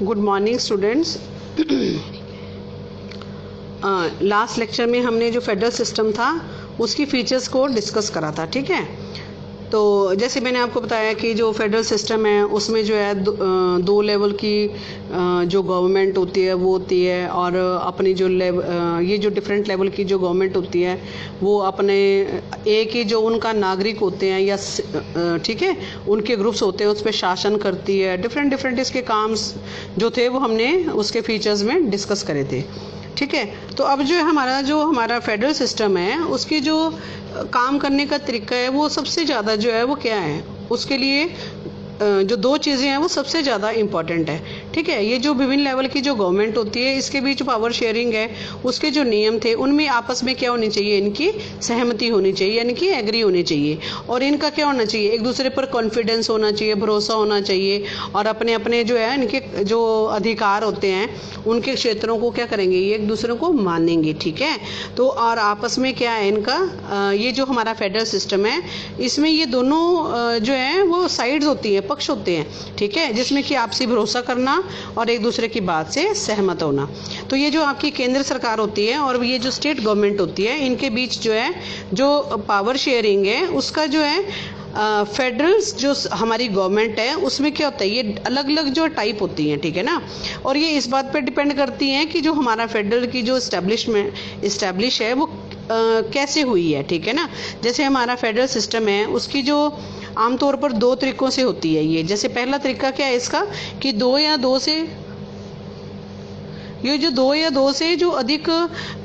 Good morning students. Last lecture में हमने जो फेडरल सिस्टम था उसकी फीचर्स को डिस्कस करा था, ठीक है। तो जैसे मैंने आपको बताया कि जो फेडरल सिस्टम है उसमें जो है दो लेवल की जो गवर्नमेंट होती है वो होती है, और अपनी जो ये जो डिफरेंट लेवल की जो गवर्नमेंट होती है वो अपने एक ही जो उनका नागरिक होते हैं या ठीक है उनके ग्रुप्स होते हैं उस पर शासन करती है। डिफरेंट इसके काम जो थे वो हमने उसके फीचर्स में डिस्कस करे थे, ठीक है। तो अब जो है हमारा फेडरल सिस्टम है उसकी जो काम करने का तरीका है वो सबसे ज़्यादा जो है वो क्या है, उसके लिए जो दो चीज़ें हैं वो सबसे ज़्यादा इम्पॉर्टेंट है, ठीक है। ये जो विभिन्न लेवल की जो गवर्नमेंट होती है इसके बीच पावर शेयरिंग है, उसके जो नियम थे उनमें आपस में क्या होनी चाहिए, इनकी सहमति होनी चाहिए, यानी कि एग्री होनी चाहिए। और इनका क्या होना चाहिए, एक दूसरे पर कॉन्फिडेंस होना चाहिए, भरोसा होना चाहिए, और अपने अपने जो है इनके जो अधिकार होते हैं उनके क्षेत्रों को क्या करेंगे, ये एक दूसरे को मानेंगे, ठीक है। तो और आपस में क्या है इनका ये जो हमारा फेडरल सिस्टम है इसमें ये दोनों जो है वो साइड्स होती हैं, पक्ष होते हैं, ठीक है, जिसमें कि आपसी भरोसा करना और एक दूसरे की बात से सहमत होना। तो ये जो आपकी केंद्र सरकार होती है और ये जो स्टेट गवर्नमेंट होती है इनके बीच जो है जो पावर शेयरिंग है उसका जो है फेडरल जो हमारी गवर्नमेंट है उसमें क्या होता है, ये अलग अलग जो टाइप होती हैं, ठीक है ना। और ये इस बात पे डिपेंड करती हैं कि जो हमारा फेडरल की जो इस्टेब्लिश है वो कैसे हुई है, ठीक है ना। जैसे हमारा फेडरल सिस्टम है उसकी जो आमतौर पर दो तरीकों से होती है ये। जैसे पहला तरीका क्या है इसका कि ये जो दो से जो अधिक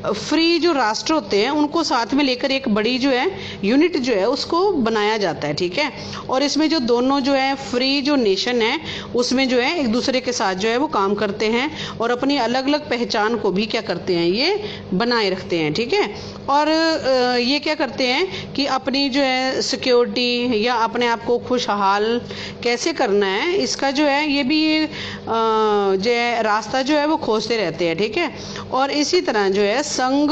फ्री जो राष्ट्र होते हैं उनको साथ में लेकर एक बड़ी जो है यूनिट जो है उसको बनाया जाता है, ठीक है। और इसमें जो दोनों जो है फ्री जो नेशन है उसमें जो है एक दूसरे के साथ जो है वो काम करते हैं और अपनी अलग अलग पहचान को भी क्या करते हैं, ये बनाए रखते हैं, ठीक है। और ये क्या करते हैं कि अपनी जो है सिक्योरिटी या अपने आप को खुशहाल कैसे करना है इसका जो है ये भी जो है रास्ता जो है वो खोजते रहते हैं, ठीक है। और इसी तरह जो है संघ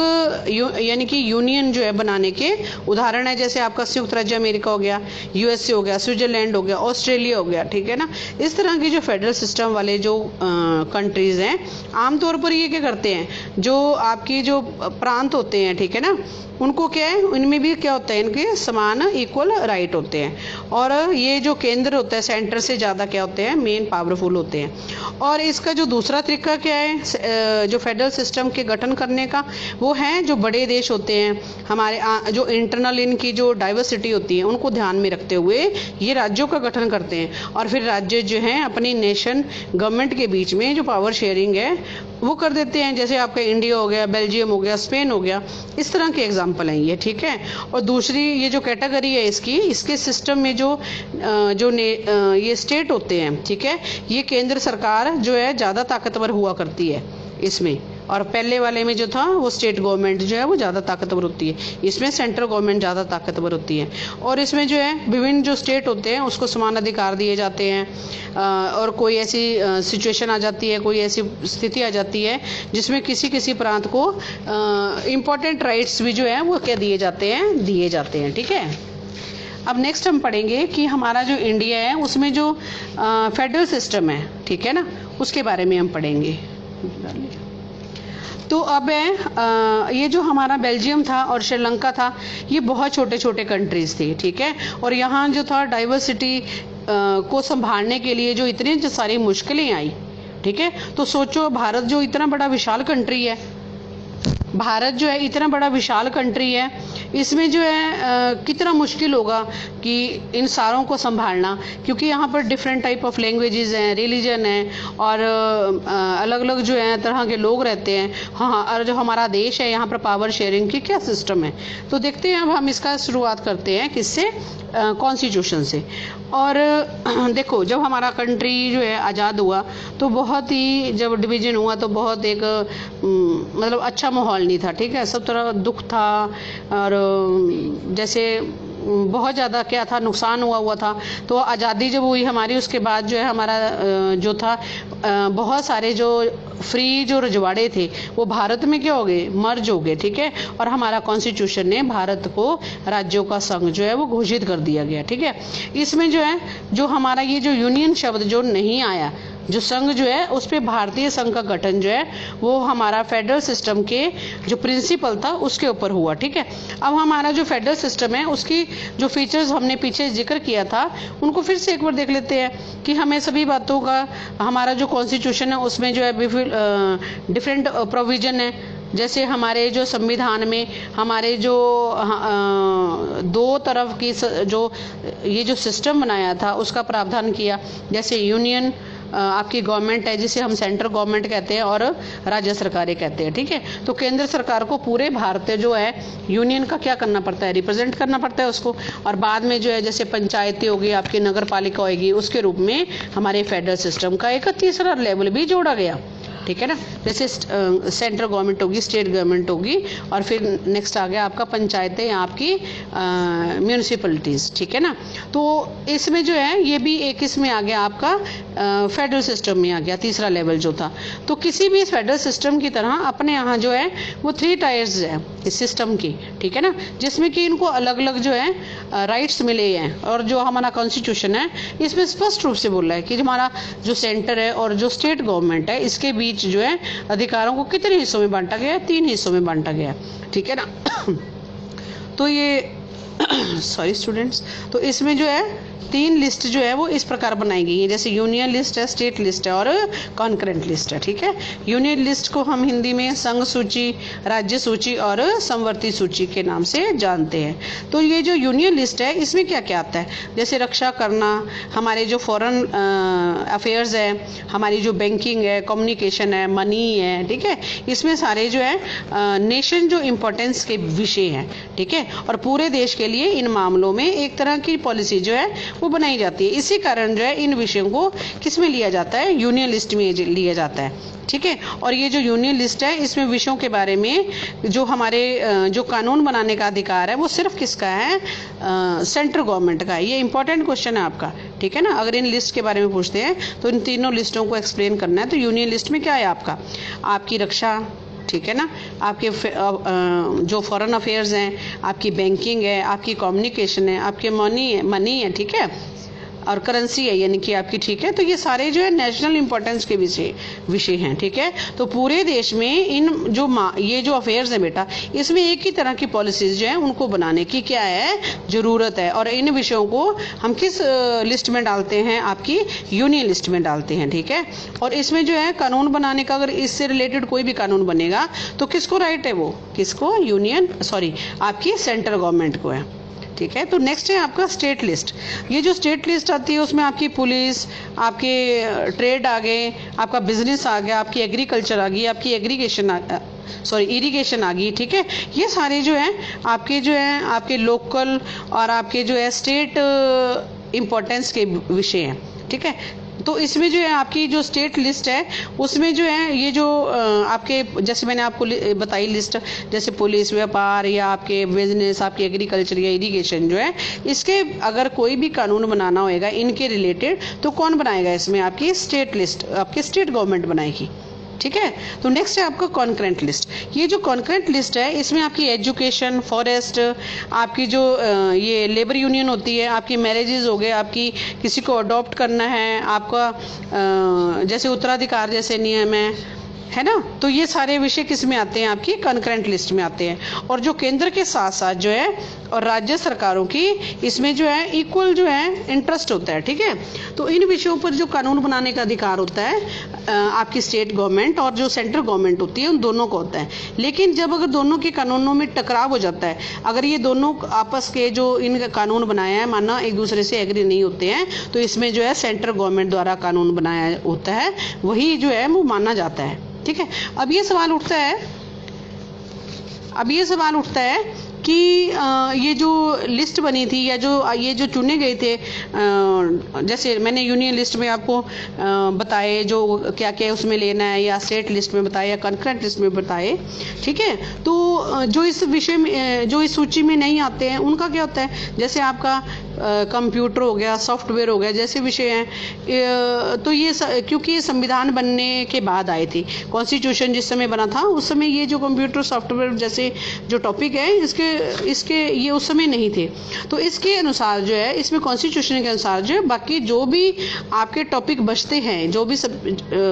यानी कि यूनियन जो है बनाने के उदाहरण है, जैसे आपका संयुक्त राज्य अमेरिका हो गया, यूएसए हो गया, स्विट्जरलैंड हो गया, ऑस्ट्रेलिया हो गया, ठीक है ना। इस तरह की जो फेडरल सिस्टम वाले जो कंट्रीज हैं आमतौर पर ये क्या करते हैं, जो आपकी जो प्रांत होते हैं, ठीक है ना, उनको क्या है इनमें भी क्या होता है, इनके समान इक्वल राइट होते हैं। और ये जो केंद्र होता है सेंटर से ज़्यादा क्या होते हैं, मेन पावरफुल होते हैं। और इसका जो दूसरा तरीका क्या है जो फेडरल सिस्टम के गठन करने का, वो है जो बड़े देश होते हैं हमारे जो इंटरनल इनकी जो डाइवर्सिटी होती है उनको ध्यान में रखते हुए ये राज्यों का गठन करते हैं। और फिर राज्य जो हैं अपनी नेशन गवर्नमेंट के बीच में जो पावर शेयरिंग है वो कर देते हैं। जैसे आपका इंडिया हो गया, बेल्जियम हो गया, स्पेन हो गया, इस तरह के एग्जाम्पल हैं ये, ठीक है। और दूसरी ये जो कैटेगरी है इसके सिस्टम में जो ये स्टेट होते हैं, ठीक है, ये केंद्र सरकार जो है ज़्यादा ताकतवर हुआ करती है इसमें, और पहले वाले में जो था वो स्टेट गवर्नमेंट जो है वो ज़्यादा ताकतवर होती है, इसमें सेंट्रल गवर्नमेंट ज़्यादा ताकतवर होती है। और इसमें जो है विभिन्न जो स्टेट होते हैं उसको समान अधिकार दिए जाते हैं। और कोई ऐसी सिचुएशन आ जाती है, कोई ऐसी स्थिति आ जाती है जिसमें किसी प्रांत को इम्पोर्टेंट राइट्स भी जो है वो क्या दिए जाते हैं, ठीक है। अब नेक्स्ट हम पढ़ेंगे कि हमारा जो इंडिया है उसमें जो फेडरल सिस्टम है, ठीक है ना, उसके बारे में हम पढ़ेंगे। तो अब ये जो हमारा बेल्जियम था और श्रीलंका था ये बहुत छोटे छोटे कंट्रीज थे, ठीक है। और यहाँ जो था डाइवर्सिटी को संभालने के लिए जो इतनी सारी मुश्किलें आई, ठीक है। तो सोचो भारत जो इतना बड़ा विशाल कंट्री है, भारत जो है इतना बड़ा विशाल कंट्री है, इसमें जो है कितना मुश्किल होगा कि इन सारों को संभालना, क्योंकि यहाँ पर डिफरेंट टाइप ऑफ लैंग्वेजेस हैं, रिलीजन है, और अलग अलग जो है तरह के लोग रहते हैं। हाँ, और जो हमारा देश है यहाँ पर पावर शेयरिंग की क्या सिस्टम है, तो देखते हैं। अब हम इसका शुरुआत करते हैं किससे, कॉन्स्टिट्यूशन से। और देखो जब हमारा कंट्री जो है आज़ाद हुआ तो बहुत ही, जब डिवीज़न हुआ तो बहुत एक मतलब अच्छा माहौल नहीं था, ठीक है। सब तरह दुख था और जैसे बहुत ज़्यादा क्या था, नुकसान हुआ था। तो आज़ादी जब हुई हमारी उसके बाद जो है हमारा जो था बहुत सारे जो फ्री जो रजवाड़े थे वो भारत में क्या हो गए, मर्ज हो गए, ठीक है। और हमारा कॉन्स्टिट्यूशन ने भारत को राज्यों का संघ जो है वो घोषित कर दिया गया, ठीक है। इसमें जो है जो हमारा ये जो यूनियन शब्द जो नहीं आया जो संघ जो है उस पे भारतीय संघ का गठन जो है वो हमारा फेडरल सिस्टम के जो प्रिंसिपल था उसके ऊपर हुआ। ठीक है, अब हमारा जो फेडरल सिस्टम है उसकी जो फीचर्स हमने पीछे जिक्र किया था उनको फिर से एक बार देख लेते हैं कि हमें सभी बातों का हमारा जो कॉन्स्टिट्यूशन है उसमें जो है डिफरेंट प्रोविजन है। जैसे हमारे जो संविधान में हमारे जो दो तरफ की जो ये जो सिस्टम बनाया था उसका प्रावधान किया। जैसे यूनियन आपकी गवर्नमेंट है जिसे हम सेंट्रल गवर्नमेंट कहते हैं और राज्य सरकारें कहते हैं। ठीक है, तो केंद्र सरकार को पूरे भारत जो है यूनियन का क्या करना पड़ता है, रिप्रेजेंट करना पड़ता है उसको। और बाद में जो है जैसे पंचायतें होगी, आपकी नगर पालिका होगी, उसके रूप में हमारे फेडरल सिस्टम का एक तीसरा लेवल भी जोड़ा गया। ठीक है ना, जैसे सेंट्रल गवर्नमेंट होगी, स्टेट गवर्नमेंट होगी, और फिर नेक्स्ट आ गया आपका पंचायतें या आपकी म्यूनिसिपलिटीज़। ठीक है ना, तो इसमें जो है ये भी एक इसमें आ गया आपका फेडरल सिस्टम में आ गया तीसरा लेवल जो था। तो किसी भी फेडरल सिस्टम की तरह अपने यहाँ जो है वो 3 टायर्स है इस सिस्टम की। ठीक है ना, जिसमें कि इनको अलग अलग जो है राइट्स मिले हैं। और जो हमारा कॉन्स्टिट्यूशन है इसमें स्पष्ट रूप से बोल रहा है कि हमारा जो सेंटर है और जो स्टेट गवर्नमेंट है इसके बीच जो है अधिकारों को कितने हिस्सों में बांटा गया है, 3 हिस्सों में बांटा गया है। ठीक है ना, तो ये सॉरी स्टूडेंट्स, तो इसमें जो है 3 लिस्ट जो है वो इस प्रकार बनाई गई है। जैसे यूनियन लिस्ट है, स्टेट लिस्ट है और कॉन्करेंट लिस्ट है। ठीक है, यूनियन लिस्ट को हम हिंदी में संघ सूची, राज्य सूची और समवर्ती सूची के नाम से जानते हैं। तो ये जो यूनियन लिस्ट है इसमें क्या क्या आता है, जैसे रक्षा करना, हमारे जो फॉरेन अफेयर्स है, हमारी जो बैंकिंग है, कम्युनिकेशन है, मनी है। ठीक है, इसमें सारे जो है नेशन जो इम्पोर्टेंस के विषय हैं। ठीक है, और पूरे देश के लिए इन मामलों में एक तरह की पॉलिसी जो है वो बनाई जाती है। इसी कारण जो है इन विषयों को किस में लिया जाता है, यूनियन लिस्ट में लिया जाता है। ठीक है, और ये जो यूनियन लिस्ट है इसमें विषयों के बारे में जो हमारे जो कानून बनाने का अधिकार है वो सिर्फ किसका है, सेंट्रल गवर्नमेंट का है। ये इंपॉर्टेंट क्वेश्चन है आपका। ठीक है ना, अगर इन लिस्ट के बारे में पूछते हैं तो इन तीनों लिस्टों को एक्सप्लेन करना है। तो यूनियन लिस्ट में क्या है आपका, आपकी रक्षा, ठीक है ना, आपके जो फॉरेन अफेयर्स हैं, आपकी बैंकिंग है, आपकी कम्युनिकेशन है, आपके मनी है। ठीक है, और करेंसी है यानी कि आपकी। ठीक है, तो ये सारे जो है नेशनल इंपॉर्टेंस के विषय हैं। ठीक है, तो पूरे देश में इन जो ये जो अफेयर्स हैं बेटा, इसमें एक ही तरह की पॉलिसीज जो है उनको बनाने की क्या है, जरूरत है। और इन विषयों को हम किस लिस्ट में डालते हैं, आपकी यूनियन लिस्ट में डालते हैं। ठीक है, और इसमें जो है कानून बनाने का, अगर इससे रिलेटेड कोई भी कानून बनेगा तो किसको राइट है, वो किसको, आपकी सेंट्रल गवर्नमेंट को है। ठीक है, तो नेक्स्ट है आपका स्टेट लिस्ट। ये जो स्टेट लिस्ट आती है उसमें आपकी पुलिस, आपके ट्रेड आ गए, आपका बिजनेस आ गया, आपकी एग्रीकल्चर आ गई, आपकी इरिगेशन आ गई। ठीक है, ये सारे जो है आपके लोकल और आपके जो है स्टेट इम्पोर्टेंस के विषय हैं। ठीक है, तो इसमें जो है आपकी जो स्टेट लिस्ट है उसमें जो है ये जो आपके, जैसे मैंने आपको बताई लिस्ट, जैसे पुलिस, व्यापार या आपके बिजनेस, आपकी एग्रीकल्चर या इरिगेशन जो है, इसके अगर कोई भी कानून बनाना होएगा इनके रिलेटेड तो कौन बनाएगा, इसमें आपकी स्टेट लिस्ट, आपकी स्टेट गवर्नमेंट बनाएगी। ठीक है, तो नेक्स्ट है आपका कॉन्करेंट लिस्ट। ये जो कॉन्करेंट लिस्ट है इसमें आपकी एजुकेशन, फॉरेस्ट, आपकी जो ये लेबर यूनियन होती है, आपकी मैरिजेज हो गए, आपकी किसी को अडॉप्ट करना है, आपका जैसे उत्तराधिकार जैसे नियम है ना, तो ये सारे विषय किस में आते हैं, आपकी कॉन्करेंट लिस्ट में आते हैं। और जो केंद्र के साथ साथ जो है और राज्य सरकारों की इसमें जो है इक्वल जो है इंटरेस्ट होता है। ठीक है, तो इन विषयों पर जो कानून बनाने का अधिकार होता है आपकी स्टेट गवर्नमेंट और जो सेंट्रल गवर्नमेंट होती है उन दोनों को होता है। लेकिन जब अगर दोनों के कानूनों में टकराव हो जाता है, अगर ये दोनों आपस के जो इन कानून बनाया है माना एक दूसरे से एग्री नहीं होते हैं, तो इसमें जो है सेंट्रल गवर्नमेंट द्वारा कानून बनाया होता है, वही जो है वो माना जाता है। ठीक है, अब ये सवाल उठता है कि ये जो लिस्ट बनी थी या जो ये जो चुने गए थे, जैसे मैंने यूनियन लिस्ट में आपको बताए जो क्या क्या उसमें लेना है, या स्टेट लिस्ट में बताए या कॉन्करेंट लिस्ट में बताए। ठीक है, तो जो इस विषय में जो इस सूची में नहीं आते हैं उनका क्या होता है, जैसे आपका कंप्यूटर हो गया, सॉफ्टवेयर हो गया जैसे विषय हैं। तो ये क्योंकि ये संविधान बनने के बाद आए थे, कॉन्स्टिट्यूशन जिस समय बना था उस समय ये जो कंप्यूटर सॉफ्टवेयर जैसे जो टॉपिक है इसके ये उस समय नहीं थे। तो इसके अनुसार जो है, इसमें कॉन्स्टिट्यूशन के अनुसार जो है बाकी जो भी आपके टॉपिक बचते हैं, जो भी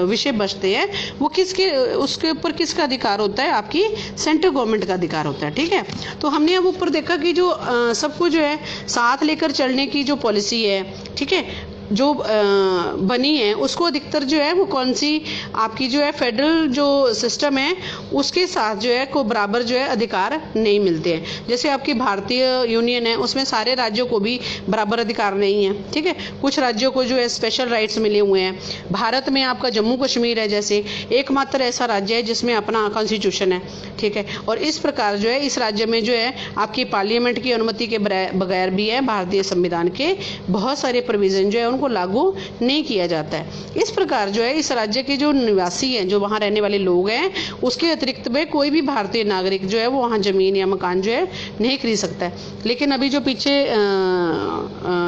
विषय बचते हैं, वो किसके, उसके ऊपर किसका अधिकार होता है, आपकी सेंट्रल गवर्नमेंट का अधिकार होता है। ठीक है, तो हमने अब ऊपर देखा कि जो सबको जो है साथ लेकर चलने की जो पॉलिसी है, ठीक है, जो बनी है, उसको अधिकतर जो है वो कौन सी आपकी जो है फेडरल जो सिस्टम है उसके साथ जो है को बराबर जो है अधिकार नहीं मिलते हैं। जैसे आपकी भारतीय यूनियन है, उसमें सारे राज्यों को भी बराबर अधिकार नहीं है। ठीक है, कुछ राज्यों को जो है स्पेशल राइट्स मिले हुए हैं। भारत में आपका जम्मू कश्मीर है जैसे एकमात्र ऐसा राज्य है जिसमें अपना कॉन्स्टिट्यूशन है। ठीक है, और इस प्रकार जो है इस राज्य में जो है आपकी पार्लियामेंट की अनुमति के बगैर भी है भारतीय संविधान के बहुत सारे प्रोविजन जो है उनको लागू नहीं किया जाता है। इस प्रकार जो है इस राज्य के जो निवासी हैं, जो वहाँ रहने वाले लोग हैं, उसके अतिरिक्त में कोई भी भारतीय नागरिक जो है वो वहाँ जमीन या मकान जो है नहीं खरीद सकता है। लेकिन अभी जो पीछे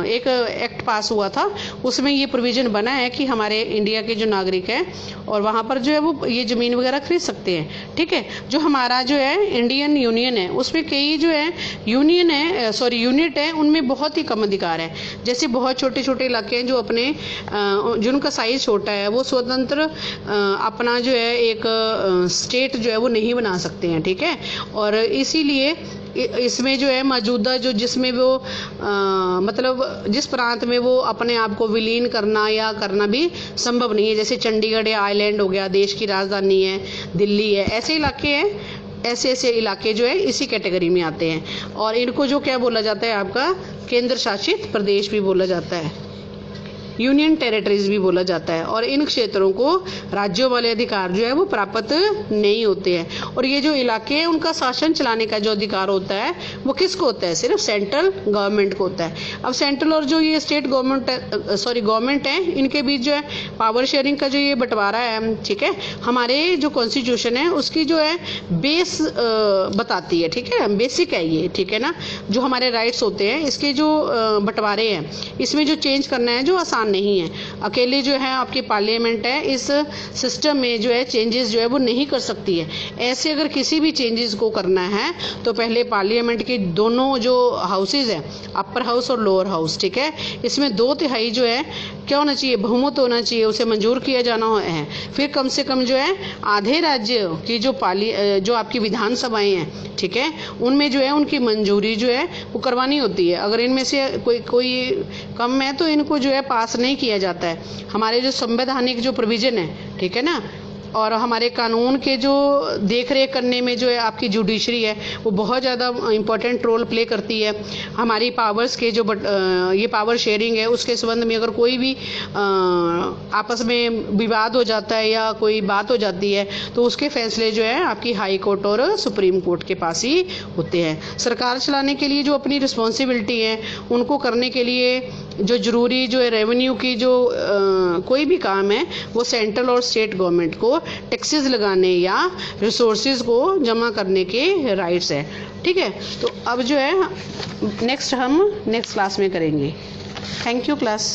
एक एक्ट पास हुआ था उसमें ये प्रोविजन बना है कि हमारे इंडिया के जो नागरिक हैं और वहाँ पर जो है वो ये ज़मीन वगैरह खरीद सकते हैं। ठीक है, जो हमारा जो है इंडियन यूनियन है उसमें कई जो है यूनिट है, उनमें बहुत ही कम अधिकार है। जैसे बहुत छोटे छोटे इलाके हैं जो अपने जिनका साइज छोटा है वो स्वतंत्र अपना जो है एक स्टेट जो है वो नहीं बना सकते हैं। ठीक है, और इसीलिए इसमें जो है मौजूदा जो जिसमें वो मतलब जिस प्रांत में वो अपने आप को विलीन करना या करना भी संभव नहीं है, जैसे चंडीगढ़ या आइलैंड हो गया, देश की राजधानी है दिल्ली है, ऐसे इलाके हैं, ऐसे इलाके जो है इसी कैटेगरी में आते हैं। और इनको जो क्या बोला जाता है, आपका केंद्र शासित प्रदेश भी बोला जाता है, यूनियन टेरिटरीज भी बोला जाता है। और इन क्षेत्रों को राज्यों वाले अधिकार जो है वो प्राप्त नहीं होते हैं। और ये जो इलाके हैं उनका शासन चलाने का जो अधिकार होता है वो किसको होता है, सिर्फ सेंट्रल गवर्नमेंट को होता है। अब सेंट्रल और जो ये स्टेट गवर्नमेंट है इनके बीच जो है पावर शेयरिंग का जो ये बंटवारा है, ठीक है, हमारे जो कॉन्स्टिट्यूशन है उसकी जो है बेस बताती है। ठीक है, बेसिक है ये, ठीक है ना, जो हमारे राइट्स होते हैं इसके जो बंटवारे हैं इसमें जो चेंज करना है जो आसान नहीं है। अकेले जो है आपकी पार्लियामेंट है इस सिस्टम में जो है चेंजेस जो है वो नहीं कर सकती है। ऐसे अगर किसी भी चेंजेस को करना है तो पहले पार्लियामेंट के दोनों जो हाउसेज हैं, अपर हाउस और लोअर हाउस, ठीक है, इसमें 2/3 जो है क्या होना चाहिए, बहुमत होना चाहिए, उसे मंजूर किया जाना है। फिर कम से कम जो है आधे राज्य की जो आपकी विधानसभाएं हैं, ठीक है, उनमें जो है उनकी मंजूरी जो है वो करवानी होती है। अगर इनमें से कोई कम है तो इनको जो है पास नहीं किया जाता है। हमारे जो संवैधानिक जो प्रोविजन है, ठीक है ना, और हमारे कानून के जो देख रेख करने में जो है आपकी जुडिशरी है वो बहुत ज़्यादा इम्पोर्टेंट रोल प्ले करती है। हमारी पावर्स के जो ये पावर शेयरिंग है उसके संबंध में अगर कोई भी आपस में विवाद हो जाता है या कोई बात हो जाती है तो उसके फैसले जो है आपकी हाई कोर्ट और सुप्रीम कोर्ट के पास ही होते हैं। सरकार चलाने के लिए जो अपनी रिस्पॉन्सिबिलिटी है उनको करने के लिए जो जरूरी जो है रेवेन्यू की जो कोई भी काम है वो सेंट्रल और स्टेट गवर्नमेंट को टैक्सेस लगाने या रिसोर्सेज को जमा करने के राइट्स है। ठीक है, तो अब जो है हम नेक्स्ट क्लास में करेंगे। Thank you class.